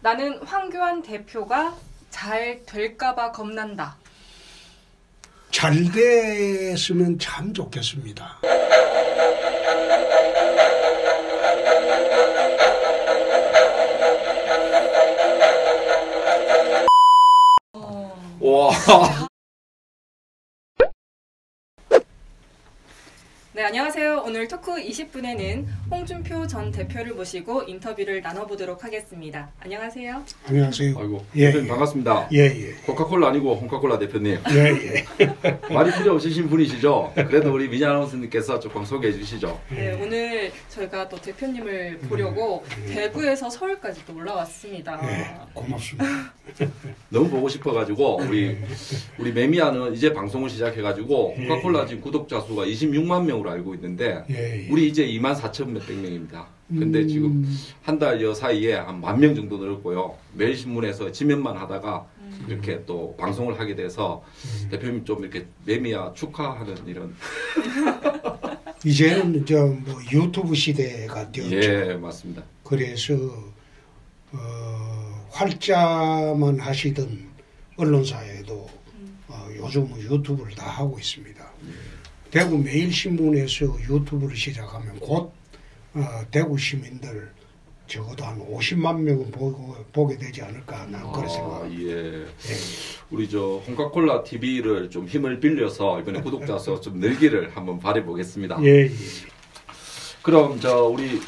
나는 황교안 대표가 잘 될까봐 겁난다. 잘 됐으면 참 좋겠습니다. 와. 네, 안녕하세요. 오늘 토크 20분에는 홍준표 전 대표를 모시고 인터뷰를 나눠보도록 하겠습니다. 안녕하세요. 안녕하세요. 아이고, 예, 대표님 반갑습니다. 예. 코카콜라 아니고 홍카콜라 대표님. 예. 말이 필요 없으신 분이시죠? 그래도 우리 민희 아나운서님께서 조금 소개해 주시죠. 네, 오늘 저희가 또 대표님을 보려고 대구에서 서울까지 또 올라왔습니다. 예, 고맙습니다. 너무 보고 싶어가지고 우리 매미아는 이제 방송을 시작해가지고 홍카콜라 지금 구독자 수가 26만 명으로 알고 있는데 우리 이제 24,000 몇백 명입니다. 근데 지금 한 달여 사이에 한 10,000명 정도 늘었고요. 매일 신문에서 지면만 하다가 이렇게 또 방송을 하게 돼서 대표님 좀 이렇게 매미아 축하하는 이런. 이제는 뭐 유튜브 시대가 되었죠. 예, 맞습니다. 그래서 활자만 하시던 언론사에도 요즘은 유튜브를 다 하고 있습니다. 대구 매일신문에서 유튜브를 시작하면 곧 대구 시민들 적어도 한 50만 명은 보게 되지 않을까 나는 그런 생각합니다. 예. 우리 저 홍카콜라 TV를 좀 힘을 빌려서 이번에 구독자 수 좀 늘기를 한번 바래 보겠습니다. 예. 그럼 우리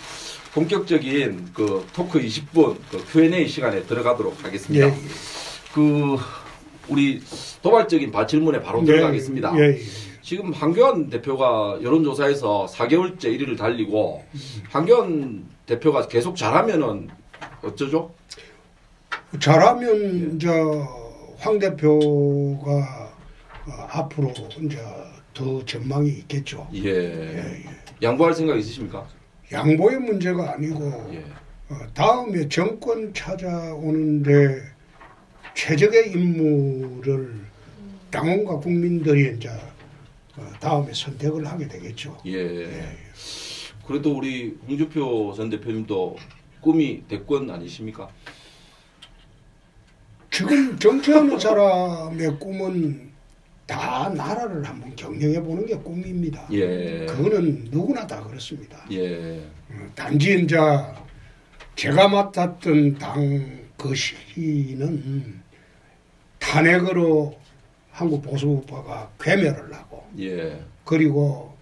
본격적인 그 토크 20분 그 Q&A 시간에 들어가도록 하겠습니다. 예. 우리 도발적인 질문에 바로 들어가겠습니다. 예. 지금 황교안 대표가 여론조사에서 4개월째 1위를 달리고 황교안 대표가 계속 잘하면은 어쩌죠? 잘하면 이제 황 대표가 앞으로 이제 더 전망이 있겠죠. 예. 양보할 생각 있으십니까? 양보의 문제가 아니고 다음에 정권 찾아오는데 최적의 인물을 당원과 국민들이 이제 다음에 선택을 하게 되겠죠. 그래도 우리 홍준표 전 대표님도 꿈이 대권 아니십니까? 지금 정치하는 사람의 꿈은 다 나라를 한번 경영해 보는 게 꿈입니다. 그거는 누구나 다 그렇습니다. 단지 이제 제가 맡았던 당 그 시기는 탄핵으로 한국 보수파가 괴멸을 하고 그리고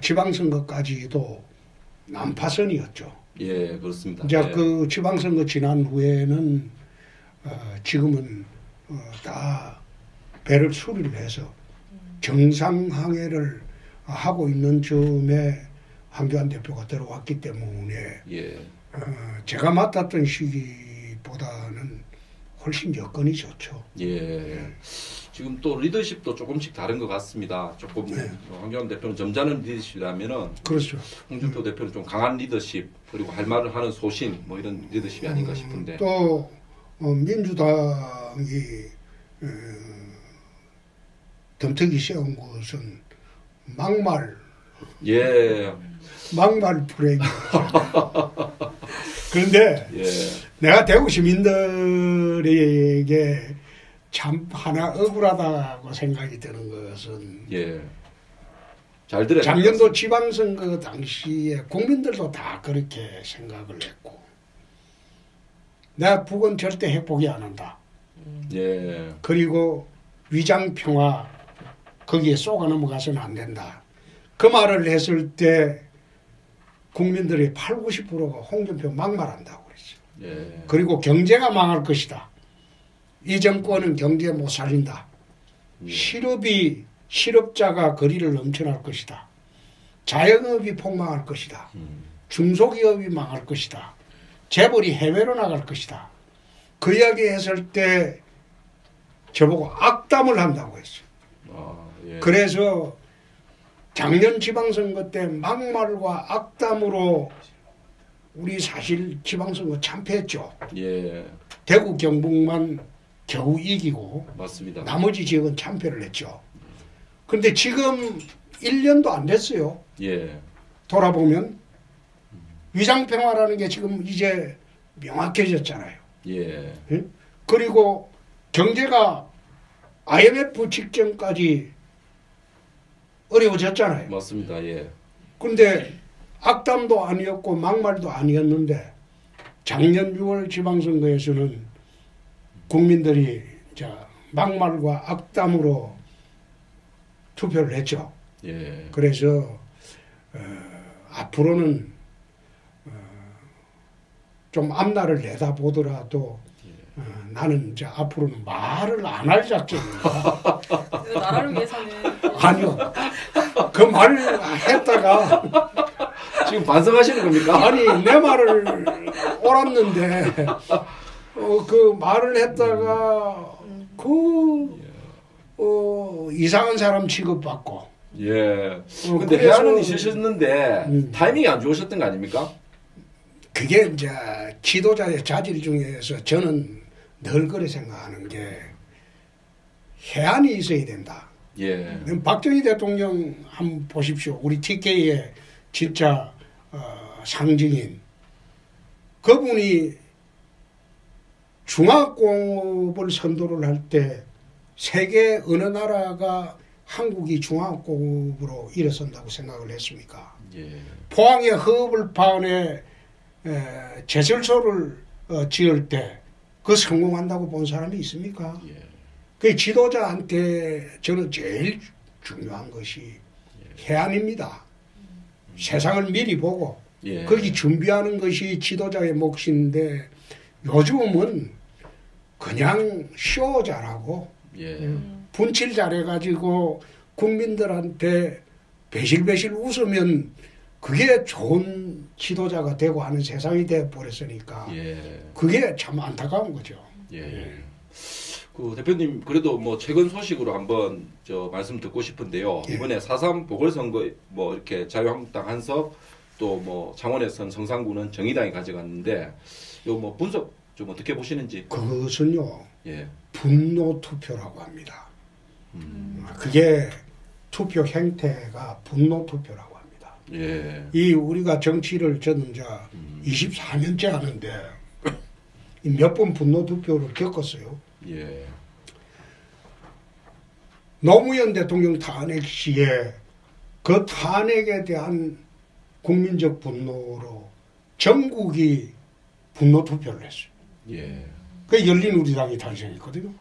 지방선거까지도 난파선이었죠. 그렇습니다. 이제 그 지방선거 지난 후에는 지금은 다 배를 수리를 해서 정상항해를 하고 있는 즈음에 황교안 대표가 들어왔기 때문에 제가 맡았던 시기보다는 훨씬 여건이 좋죠. 지금 또 리더십도 조금씩 다른 것 같습니다. 조금 황교안 대표는 점잖은 리더십이라면은 그렇죠. 홍준표 대표는 좀 강한 리더십 그리고 할 말을 하는 소신 뭐 이런 리더십이 아닌가 싶은데 또 민주당이 덤터기 세운 것은 막말 프레임. 그런데 내가 대구 시민들에게 참 하나 억울하다고 생각이 드는 것은 잘 들어요. 작년도 지방선거 당시에 국민들도 다 그렇게 생각을 했고 내가 북은 절대 회복이 안 한다. 그리고 위장평화 거기에 쏘가 넘어가서는 안 된다. 그 말을 했을 때 국민들의 80~90%가 홍준표 막말한다고 그랬죠. 그리고 경제가 망할 것이다. 이 정권은 경제 못 살린다. 실업자가 거리를 넘쳐날 것이다. 자영업이 폭망할 것이다. 중소기업이 망할 것이다. 재벌이 해외로 나갈 것이다. 그 이야기 했을 때 저보고 악담을 한다고 했어요. 그래서 작년 지방선거 때 막말과 악담으로 우리 사실 지방선거 참패했죠. 대구 경북만 겨우 이기고 맞습니다. 나머지 지역은 참패를 했죠. 그런데 지금 1년도 안 됐어요. 돌아보면 위장평화라는 게 지금 이제 명확해졌잖아요. 예. 예? 그리고 경제가 IMF 직전까지 어려워졌잖아요. 맞습니다. 예. 근데 악담도 아니었고 막말도 아니었는데 작년 6월 지방선거에서는 국민들이 막말과 악담으로 투표를 했죠. 예. 그래서 앞으로는 좀 앞날을 내다보더라도 나는 이제 앞으로는 말을 안 할 작정입니다. 나라를 위해서는 아니요. 그 말을 했다가 지금 반성하시는 겁니까? 아니 내 말을 옳았는데 그 말을 했다가 이상한 사람 취급받고. 예. 근데 해안은 있으셨는데 타이밍이 안 좋으셨던 거 아닙니까? 그게 이제 지도자의 자질 중에서 저는 늘 그렇게 생각하는 게 해안이 있어야 된다. 예. 박정희 대통령 한번 보십시오. 우리 TK의 진짜 상징인 그분이 중화공업을 선도를 할 때 세계 어느 나라가 한국이 중화공업으로 일어선다고 생각을 했습니까? 예. 포항의 허벌판에 제설소를 지을 때 그 성공한다고 본 사람이 있습니까? 예. 그 지도자한테 저는 제일 중요한 것이 해안입니다. 세상을 미리 보고 예. 거기 준비하는 것이 지도자의 몫인데 요즘은 그냥 쇼 잘하고 예. 분칠 잘해가지고 국민들한테 배실배실 웃으면 그게 좋은 지도자가 되고 하는 세상이 되어버렸으니까 예. 그게 참 안타까운 거죠. 예. 그 대표님 그래도 뭐 최근 소식으로 한번 말씀 듣고 싶은데요. 예. 이번에 4.3 보궐선거 뭐 이렇게 자유한국당 한석 또 뭐 창원에선 성산구는 정의당이 가져갔는데 요 뭐 분석 좀 어떻게 보시는지. 그것은요. 예. 분노 투표라고 합니다. 그게 투표 행태가 분노 투표라고 합니다. 예. 이 우리가 정치를 저는 이제 24년째 하는데 몇 번 분노 투표를 겪었어요. 예. 노무현 대통령 탄핵 시에 그 탄핵에 대한 국민적 분노로 전국이 분노 투표를 했어요. 예. 그 열린우리당이 탄생했거든요.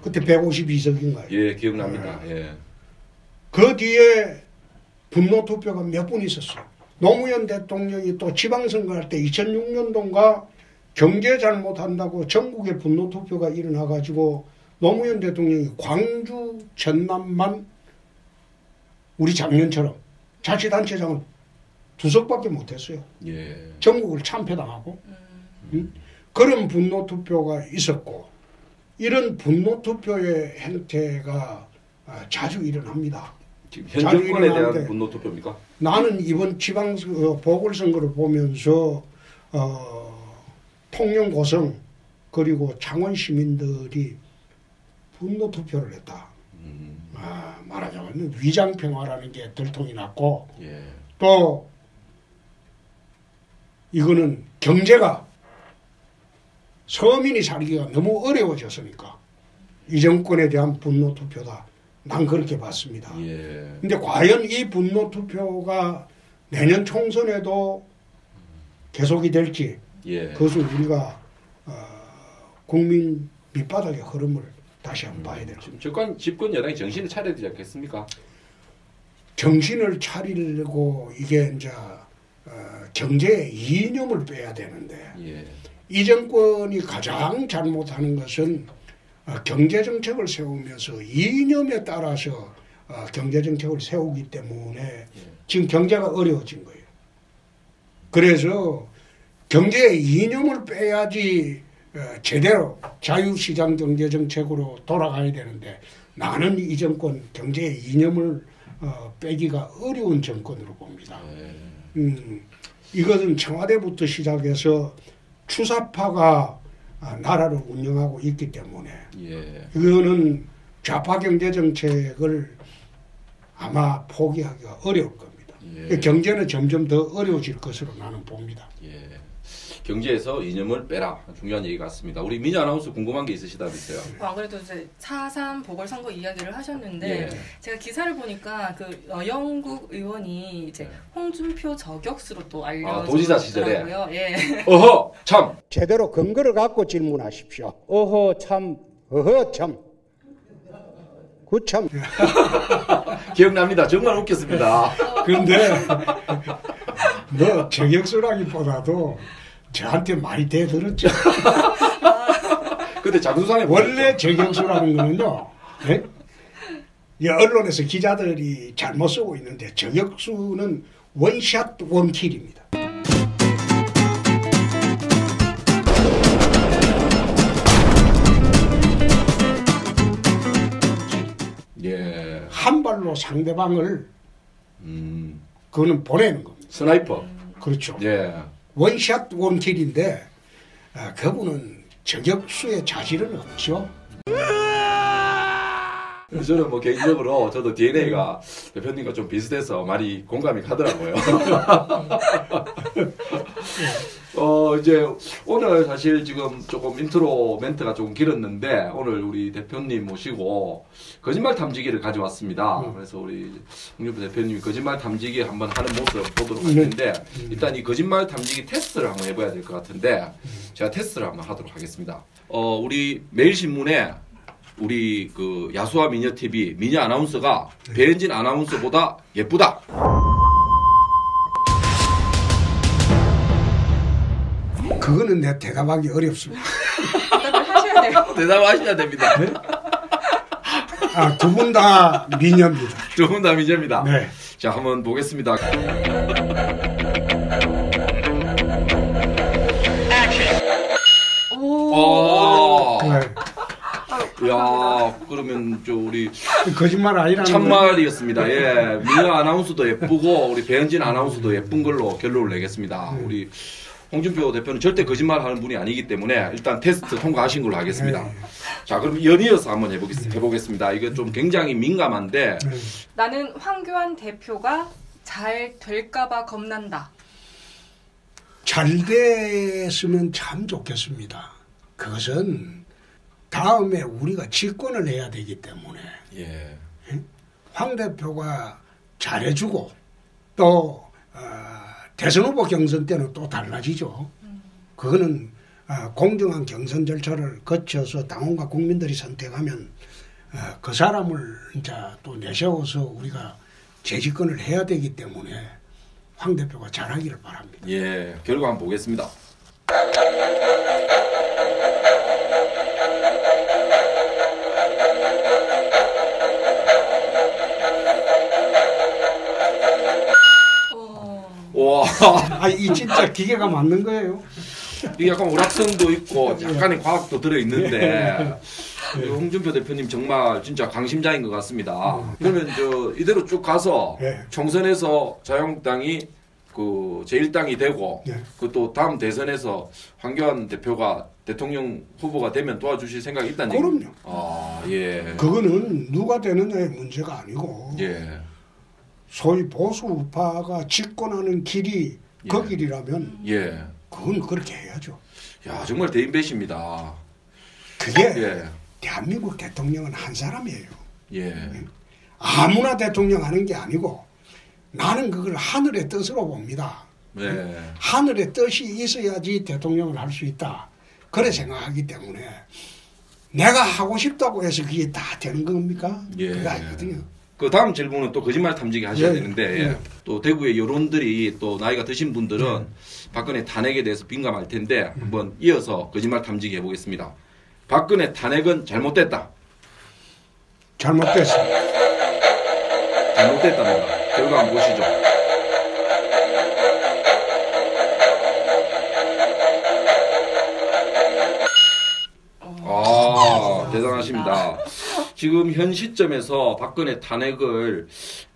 그때 152석인가요? 예, 기억납니다. 예. 그 뒤에 분노 투표가 몇 번 있었어요. 노무현 대통령이 또 지방선거 할 때 2006년도인가 경제 잘못한다고 전국에 분노 투표가 일어나가지고 노무현 대통령이 광주, 전남만 우리 작년처럼 자치단체장을 2석밖에 못했어요. 예. 전국을 참패당하고 그런 분노 투표가 있었고 이런 분노 투표의 행태가 자주 일어납니다. 지금 현 정권에 대한 분노 투표입니까? 나는 이번 지방 보궐선거를 보면서 통영 고성 그리고 창원 시민들이 분노 투표를 했다. 말하자면 위장평화라는 게 들통이 났고 예. 또 이거는 경제가 서민이 살기가 너무 어려워졌으니까 이 정권에 대한 분노 투표다. 난 그렇게 봤습니다. 예. 근데 과연 이 분노 투표가 내년 총선에도 계속이 될지 예. 그것을 우리가 국민 밑바닥의 흐름을 다시 한번 봐야 되나. 지금 집권 여당이 정신을 차려야 되지 않겠습니까? 정신을 차리려고 이게 이제 경제의 이념을 빼야 되는데 예. 이 정권이 가장 잘못하는 것은 경제정책을 세우면서 이념에 따라서 경제정책을 세우기 때문에 지금 경제가 어려워진 거예요. 그래서 경제의 이념을 빼야지 제대로 자유시장 경제정책으로 돌아가야 되는데 나는 이 정권 경제의 이념을 빼기가 어려운 정권으로 봅니다. 이것은 청와대부터 시작해서 추사파가 나라를 운영하고 있기 때문에 예. 이거는 좌파 경제정책을 아마 포기하기가 어려울 겁니다. 예. 경제는 점점 더 어려워질 것으로 나는 봅니다. 예. 경제에서 이념을 빼라. 중요한 얘기 같습니다. 우리 민희 아나운서 궁금한 게 있으시다면서요? 안 그래도 이제 4.3 보궐선거 이야기를 하셨는데 예. 제가 기사를 보니까 그 여영국 의원이 이제 홍준표 저격수로 또 도지사 시절에. 알려졌더라고요. 예. 어허 참. 제대로 근거를 갖고 질문하십시오. 어허 참. 그 참. 기억납니다. 정말 웃겼습니다. 근데 뭐 저격수라기보다도 저한테 많이 대들었죠. 그때 장수상에 원래 저격수라는 거는요. 네? 이 언론에서 기자들이 잘못 쓰고 있는데 저격수는 원샷 원킬입니다. 예. 한 발로 상대방을 그거는 보내는 겁니다. 스나이퍼. 그렇죠. 예. 원샷 원킬인데 그분은 저격수의 자질은 없죠. 저는 뭐 개인적으로 저도 DNA가 대표님과 좀 비슷해서 많이 공감이 가더라고요. 이제 오늘 사실 지금 조금 인트로 멘트가 조금 길었는데 오늘 우리 대표님 모시고 거짓말 탐지기를 가져왔습니다. 그래서 우리 홍준표 대표님이 거짓말 탐지기 한번 하는 모습 보도록 할 텐데 일단 이 거짓말 탐지기 테스트를 한번 해봐야 될 것 같은데 제가 테스트를 한번 하도록 하겠습니다. 우리 매일신문에 우리 그 야수와 미녀 TV 미녀 아나운서가 배현진 아나운서보다 예쁘다. 그거는 내 대답하기 어렵습니다. 대답을 하셔야 돼요. 대답하셔야 됩니다. 네? 두 분 다 미녀입니다. 두 분 다 미녀입니다. 네. 자, 한번 보겠습니다. 오. 네. 야, 그러면 저 우리 거짓말 아니라는 참말이었습니다. 예, 미녀 아나운서도 예쁘고 우리 배현진 아나운서도 예쁜 걸로 결론을 내겠습니다. 우리 홍준표 대표는 절대 거짓말하는 분이 아니기 때문에 일단 테스트 통과하신 걸로 하겠습니다. 자, 그럼 연이어서 한번 해보겠습니다. 이거 좀 굉장히 민감한데 나는 황교안 대표가 잘 될까봐 겁난다. 잘 됐으면 참 좋겠습니다. 그것은 다음에 우리가 집권을 해야 되기 때문에 예. 황 대표가 잘해주고 또 대선 후보 경선 때는 또 달라지죠. 그거는 공정한 경선 절차를 거쳐서 당원과 국민들이 선택하면 그 사람을 이제 또 내세워서 우리가 재집권을 해야 되기 때문에 황 대표가 잘하기를 바랍니다. 예, 결과 한번 보겠습니다. 와, 이 진짜 기계가 맞는 거예요? 이게 약간 오락성도 있고 약간의 과학도 들어있는데 홍준표 대표님 정말 진짜 강심장인 것 같습니다. 그러면 이대로 쭉 가서 총선에서 자유한국당이 그 제1당이 되고 또 다음 대선에서 황교안 대표가 대통령 후보가 되면 도와주실 생각이 있다는 얘기죠? 그럼요. 아, 예. 그거는 누가 되느냐의 문제가 아니고 예. 소위 보수 우파가 집권하는 길이 그 길이라면 예. 그건 그렇게 해야죠. 야, 정말 대인배십니다. 그게 대한민국 대통령은 한 사람이에요. 예. 아무나 대통령 하는 게 아니고 나는 그걸 하늘의 뜻으로 봅니다. 네. 하늘의 뜻이 있어야지 대통령을 할 수 있다. 그래 생각하기 때문에 내가 하고 싶다고 해서 그게 다 되는 겁니까? 예. 그게 아니거든요. 그 다음 질문은 또 거짓말 탐지기 하셔야 예. 되는데 예. 또 대구의 여론들이 또 나이가 드신 분들은 박근혜 탄핵에 대해서 민감할 텐데 한번 이어서 거짓말 탐지기 해보겠습니다. 박근혜 탄핵은 잘못됐다. 잘못됐습니다. 잘못됐답니다. 결과 한번 보시죠. 대단하십니다. 지금 현 시점에서 박근혜 탄핵을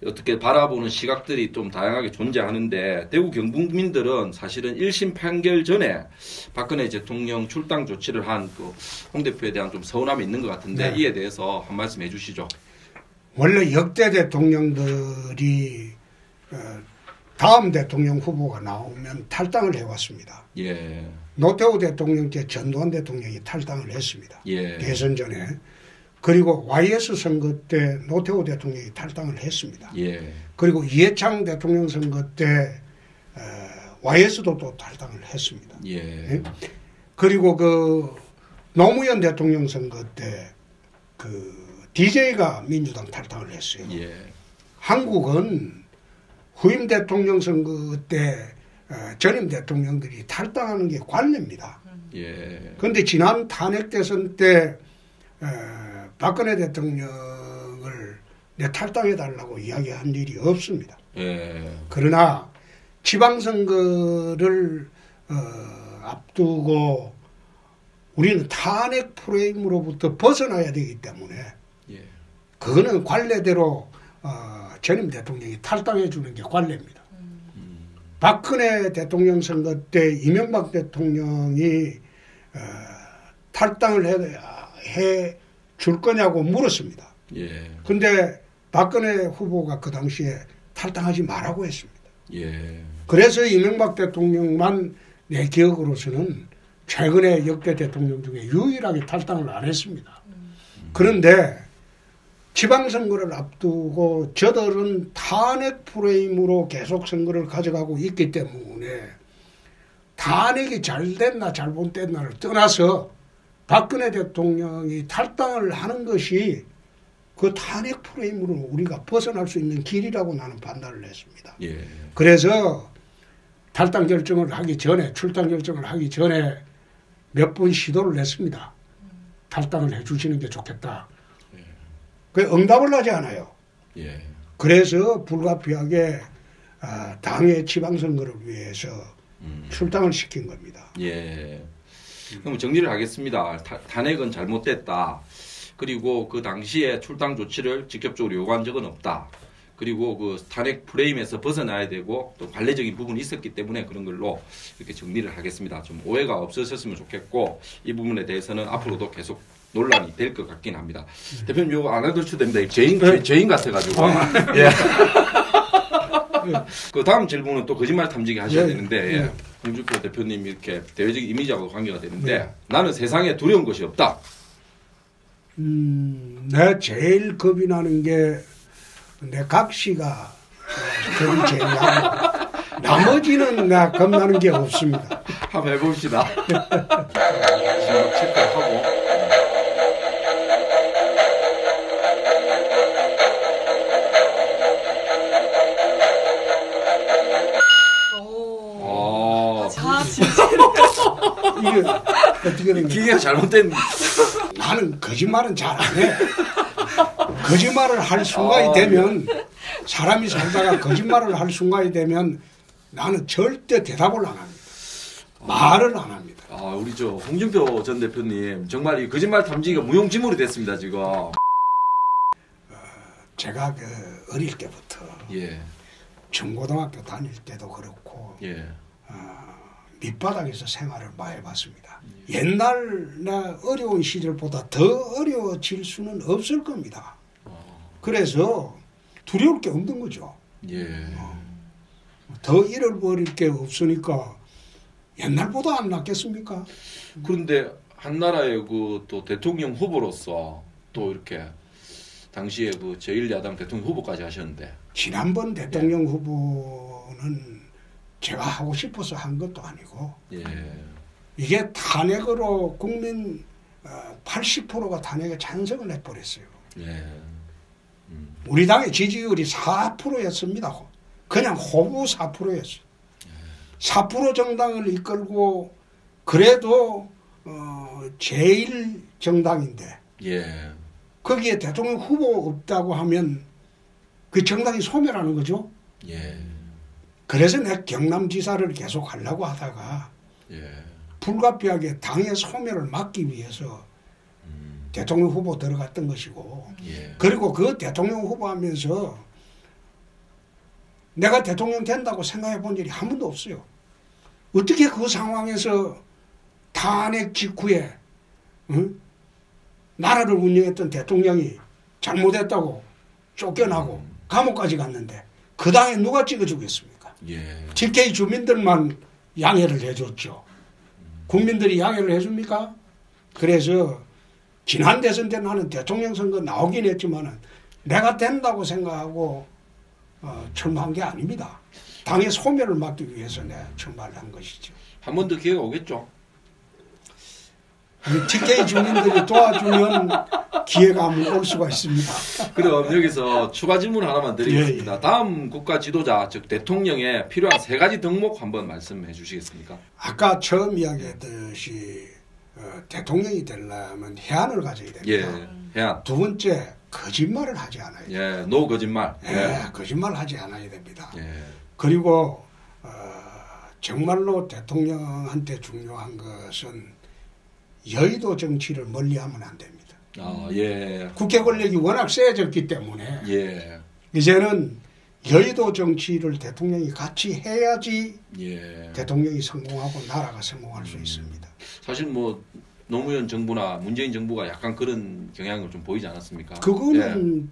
어떻게 바라보는 시각들이 좀 다양하게 존재하는데 대구 경북민들은 사실은 1심 판결 전에 박근혜 대통령 출당 조치를 한 그 홍 대표에 대한 좀 서운함이 있는 것 같은데 이에 대해서 한 말씀 해주시죠. 원래 역대 대통령들이 다음 대통령 후보가 나오면 탈당을 해왔습니다. 예. 노태우 대통령 때 전두환 대통령이 탈당을 했습니다. 예. 대선 전에. 그리고 YS 선거 때 노태우 대통령이 탈당을 했습니다. 예. 그리고 이해창 대통령 선거 때 YS도 또 탈당을 했습니다. 예. 그리고 그 노무현 대통령 선거 때 그 DJ가 민주당 탈당을 했어요. 예. 한국은 후임 대통령 선거 때 전임 대통령들이 탈당하는 게 관례입니다. 예. 그런데 지난 탄핵 대선 때 박근혜 대통령을 탈당해달라고 이야기한 일이 없습니다. 예. 그러나 지방선거를 앞두고 우리는 탄핵 프레임으로부터 벗어나야 되기 때문에 예. 그거는 관례대로 전임 대통령이 탈당해 주는 게 관례입니다. 박근혜 대통령 선거 때 이명박 대통령이 탈당을 해 줄 거냐고 물었습니다. 그런데 예. 박근혜 후보가 그 당시에 탈당하지 말라고 했습니다. 예. 그래서 이명박 대통령만 내 기억으로서는 최근에 역대 대통령 중에 유일하게 탈당을 안 했습니다. 그런데 지방선거를 앞두고 저들은 탄핵 프레임으로 계속 선거를 가져가고 있기 때문에 탄핵이 잘 됐나 잘못됐나를 떠나서 박근혜 대통령이 탈당을 하는 것이 그 탄핵 프레임으로 우리가 벗어날 수 있는 길이라고 나는 판단을 했습니다. 예. 그래서 탈당 결정을 하기 전에 출당 결정을 하기 전에 몇 번 시도를 했습니다. 탈당을 해 주시는 게 좋겠다. 그 응답을 하지 않아요. 예. 그래서 불가피하게 당의 지방선거를 위해서 출당을 시킨 겁니다. 예. 그럼 정리를 하겠습니다. 탄핵은 잘못됐다. 그리고 그 당시에 출당 조치를 직접적으로 요구한 적은 없다. 그리고 그 탄핵 프레임에서 벗어나야 되고 또 관례적인 부분이 있었기 때문에 그런 걸로 이렇게 정리를 하겠습니다. 좀 오해가 없으셨으면 좋겠고 이 부분에 대해서는 앞으로도 계속 논란이 될 것 같긴 합니다. 대표님 요거 안 해드셔도 됩니다. 죄인 같아가지고. 예. 그 다음 질문은 또 거짓말 탐지기 하셔야 되는데 홍준표 대표님 이렇게 대외적 이미지하고 관계가 되는데 나는 세상에 두려운 것이 없다. 내가 제일 겁이 나는 게 내 각시가 겁이 제일 나고 나머지는 나 겁나는 게 없습니다. 한번 해봅시다. 지금 체크하고. 이게 어떻게 된 기계가 잘못된. 나는 거짓말은 잘 안 해. 거짓말을 할 순간이 되면 사람이 살다가 거짓말을 할 순간이 되면 나는 절대 대답을 안 합니다. 말을 안 합니다. 우리 저 홍준표 전 대표님 정말 이 거짓말 탐지기가 무용지물이 됐습니다 지금. 제가 그 어릴 때부터 중고등학교 다닐 때도 그렇고 밑바닥에서 생활을 많이 해봤습니다. 옛날나 어려운 시절보다 더 어려워질 수는 없을 겁니다. 그래서 두려울 게 없는 거죠. 더 잃어버릴 게 없으니까 옛날보다 안 낫겠습니까? 그런데 한 나라의 그 또 대통령 후보로서 또 이렇게 당시에 그 제1야당 대통령 후보까지 하셨는데 지난번 대통령 후보는 제가 하고 싶어서 한 것도 아니고 이게 탄핵으로 국민 80%가 탄핵에 찬성을 해버렸어요. 우리 당의 지지율이 4%였습니다. 그냥 호부 4%였어요. 4% 정당을 이끌고 그래도 제일 정당인데 거기에 대통령 후보 없다고 하면 그 정당이 소멸하는 거죠. 그래서 내가 경남지사를 계속 하려고 하다가 불가피하게 당의 소멸을 막기 위해서 대통령 후보 들어갔던 것이고 그리고 그 대통령 후보 하면서 내가 대통령 된다고 생각해 본 일이 한 번도 없어요. 어떻게 그 상황에서 탄핵 직후에 나라를 운영했던 대통령이 잘못했다고 쫓겨나고 감옥까지 갔는데 그 당에 누가 찍어주겠습니까? TK 주민들만 양해를 해줬죠. 국민들이 양해를 해줍니까? 그래서 지난 대선 때 나는 대통령 선거 나오긴 했지만은 내가 된다고 생각하고 출마한 게 아닙니다. 당의 소멸을 막기 위해서 내가 출마를 한 것이죠. 한 번 더 기회가 오겠죠. TK 주민들이 도와주면 기회가 올 수가 있습니다. 그럼 여기서 추가 질문 하나만 드리겠습니다. 예. 다음 국가 지도자, 즉 대통령에 필요한 3가지 덕목 한번 말씀해 주시겠습니까? 아까 처음 이야기했듯이 대통령이 되려면 해안을 가져야 됩니다. 예, 해안. 두 번째, 거짓말을 하지 않아야 됩니다. 예, 노 거짓말. 거짓말 하지 않아야 됩니다. 예. 그리고 정말로 대통령한테 중요한 것은 여의도 정치를 멀리하면 안 됩니다. 예. 국회 권력이 워낙 세졌기 때문에 예. 이제는 여의도 정치를 대통령이 같이 해야지 예. 대통령이 성공하고 나라가 성공할 수 있습니다. 사실 뭐 노무현 정부나 문재인 정부가 약간 그런 경향을 좀 보이지 않았습니까? 그거는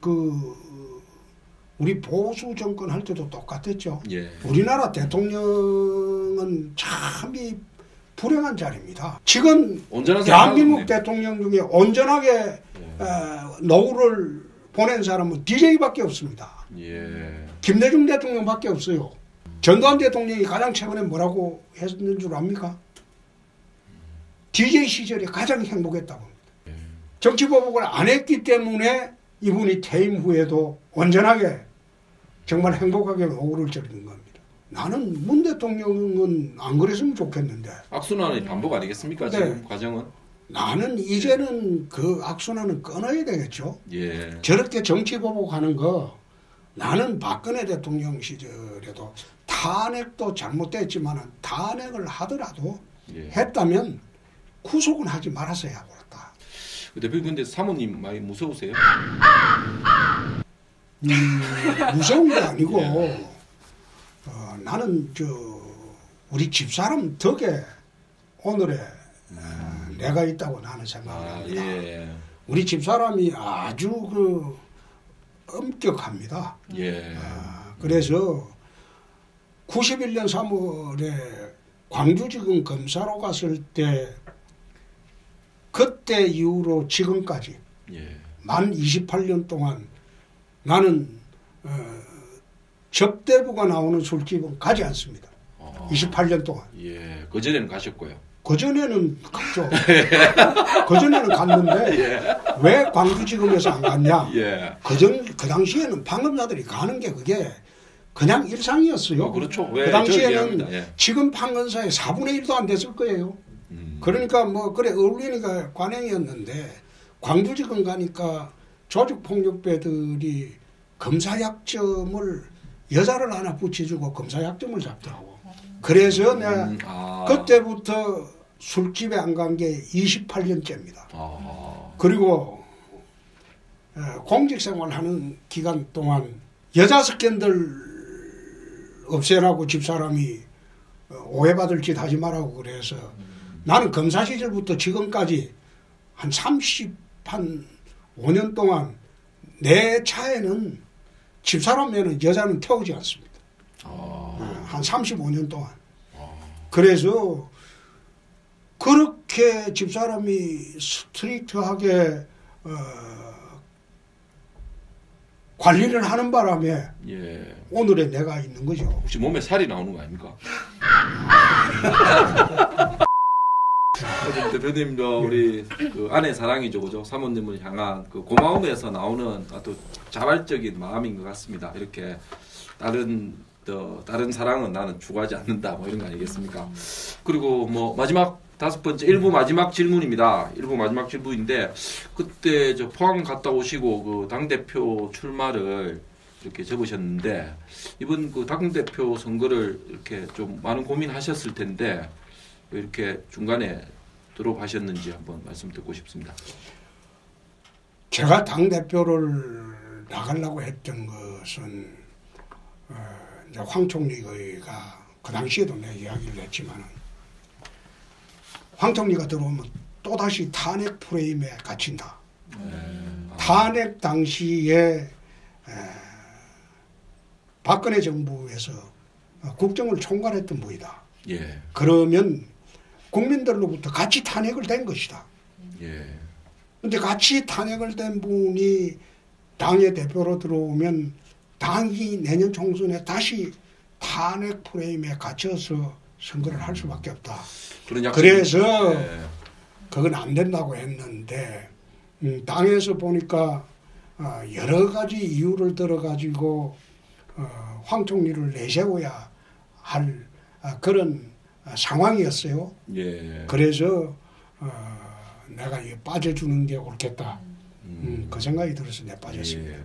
우리 보수 정권 할 때도 똑같았죠. 예. 우리나라 대통령은 참이 불행한 자리입니다. 지금 대한민국 대통령 중에 온전하게 노후를 보낸 사람은 DJ밖에 없습니다. 예. 김대중 대통령밖에 없어요. 전두환 대통령이 가장 최근에 뭐라고 했는 줄 압니까? DJ 시절이 가장 행복했다고 합니다. 정치보복을 안 했기 때문에 이분이 퇴임 후에도 온전하게 정말 행복하게 노후를 즐긴 겁니다. 나는 문 대통령은 안 그랬으면 좋겠는데. 악순환의 반복 아니겠습니까? 지금 과정은? 나는 이제는 그 악순환은 끊어야 되겠죠. 예. 저렇게 정치보복하는 거 나는 박근혜 대통령 시절에도 탄핵도 잘못됐지만 탄핵을 하더라도 했다면 구속은 하지 말았어야 하겠다. 대표님 근데 사모님 많이 무서우세요? 무서운 게 아니고 나는 우리 집사람 덕에 오늘의 내가 있다고 나는 생각합니다. 예. 우리 집사람이 아주 엄격합니다. 예. 그래서 91년 3월에 광주지검 검사로 갔을 때 그때 이후로 지금까지 만 28년 동안 나는 접대부가 나오는 술집은 가지 않습니다. 28년 동안. 예. 그전에는 가셨고요. 그전에는 갔죠. 그전에는 갔는데 왜 광주지검에서 안 갔냐. 그 당시에는 판검사들이 가는 게 그게 그냥 일상이었어요. 그렇죠. 그 당시에는 지금 판검사의 4분의 1도 안 됐을 거예요. 그러니까 뭐 그래 어울리니까 관행이었는데 광주지검 가니까 조직폭력배들이 검사약점을 여자를 하나 붙여주고 검사약점을 잡더라고. 그래서 내가 그때부터 술집에 안 간 게 28년째입니다. 그리고 공직생활하는 기간 동안 여자 스캔들 없애라고 집사람이 오해받을 짓 하지 말라고 그래서 나는 검사 시절부터 지금까지 한 35년 동안 내 차에는 집사람에는 여자는 태우지 않습니다. 한 35년 동안. 그래서 그렇게 집사람이 스트릭트하게 관리를 하는 바람에 오늘의 내가 있는 거죠. 혹시 몸에 살이 나오는 거 아닙니까? 대표님, 우리 그 아내 사랑이죠, 그죠? 사모님을 향한 그 고마움에서 나오는 아주 자발적인 마음인 것 같습니다. 이렇게 다른 사랑은 나는 추구하지 않는다, 뭐 이런 거 아니겠습니까? 그리고 뭐 마지막 5번째 1부 마지막 질문입니다. 1부 마지막 질문인데 그때 저 포항 갔다 오시고 그 당대표 출마를 이렇게 적으셨는데 이번 그 당대표 선거를 이렇게 좀 많은 고민하셨을 텐데 왜 이렇게 중간에 드롭하셨는지 한번 말씀 듣고 싶습니다. 제가 당대표를 나가려고 했던 것은 이제 황 총리가 그 당시에도 내가 이야기를 했지만 황 총리가 들어오면 또다시 탄핵 프레임에 갇힌다. 탄핵 당시에 박근혜 정부에서 국정을 총괄했던 분이다. 예. 그러면 국민들로부터 같이 탄핵을 된 것이다. 예. 근데 같이 탄핵을 된 분이 당의 대표로 들어오면 당이 내년 총선에 다시 탄핵 프레임에 갇혀서 선거를 할 수밖에 없다. 그래서 그건 안 된다고 했는데 당에서 보니까 여러 가지 이유를 들어가지고 황 총리를 내세워야 할 그런 상황이었어요. 예. 그래서 내가 빠져주는 게 옳겠다. 그 생각이 들어서 내가 빠졌습니다. 예.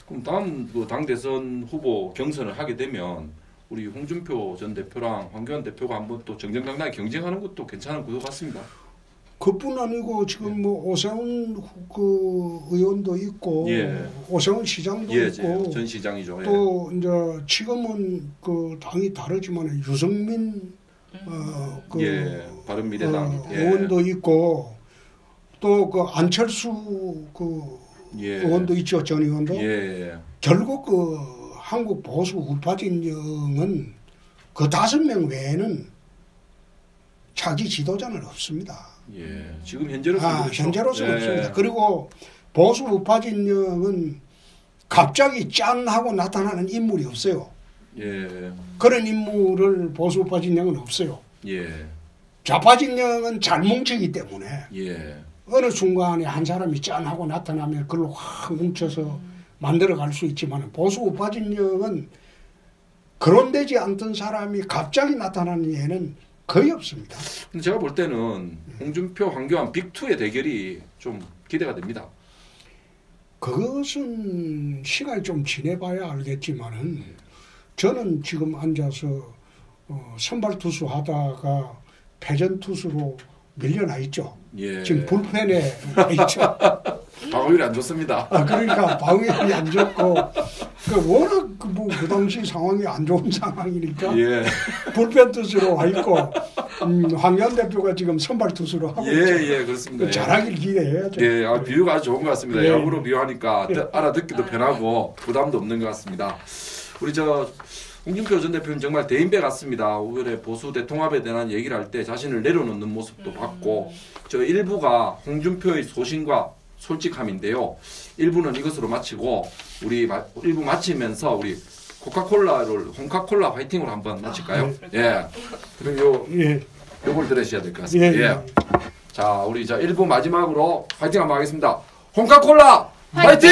그럼 다음 그 당 대선 후보 경선을 하게 되면 우리 홍준표 전 대표랑 황교안 대표가 한번 또 정정당당하게 경쟁하는 것도 괜찮은 구도 같습니다. 그뿐 아니고 지금 뭐 오세훈 그 의원도 있고 예. 오세훈 시장도 예, 있고 전 시장이죠. 또 이제 지금은 그 당이 다르지만 유승민 바른미래당 의원도 있고 또 그 안철수 그 의원도 있죠. 전 의원도 결국 그 한국 보수 우파 진영은 그 5명 외에는 차기 지도자는 없습니다. 예, 지금 현재로서는 현재로서는 없습니다. 그리고 보수 우파 진영은 갑자기 짠 하고 나타나는 인물이 없어요. 예. 그런 인물을 보수 우파 진영은 없어요. 예. 좌파 진영은 잘 뭉치기 때문에 예. 어느 순간에 한 사람이 짠 하고 나타나면 그걸로 확 뭉쳐서 만들어갈 수 있지만 보수 우파 진영은 거론되지 않던 사람이 갑자기 나타나는 예는 거의 없습니다. 근데 제가 볼 때는 홍준표, 황교안 빅2의 대결이 좀 기대가 됩니다. 그것은 시간이 좀 지내봐야 알겠지만은 저는 지금 앉아서 선발 투수 하다가 패전 투수로 밀려나 있죠. 예. 지금 불펜에 있죠. 방어율이 안 좋습니다. 그러니까 방어율이 안 좋고 워낙 그 당시 상황이 안 좋은 상황이니까 예. 불펜 투수로 와 있고 황교안 대표가 지금 선발 투수로 하고 있죠. 예, 그렇습니다. 잘하길 기대해야죠. 예, 비유가 아주 좋은 것 같습니다. 야구로 비유하니까 알아듣기도 편하고 부담도 없는 것 같습니다. 우리 홍준표 전 대표는 정말 대인배 같습니다. 5월에 보수 대통합에 대한 얘기를 할 때 자신을 내려놓는 모습도 봤고 일부가 홍준표의 소신과 솔직함인데요. 1부는 이것으로 마치고 우리 1부 마치면서 우리 홍카콜라 파이팅으로 한번 마칠까요? 예. 그럼 요걸 들으셔야 될 것 같습니다. 예. 자, 우리 1부 마지막으로 파이팅 한번 하겠습니다. 홍카콜라 파이팅!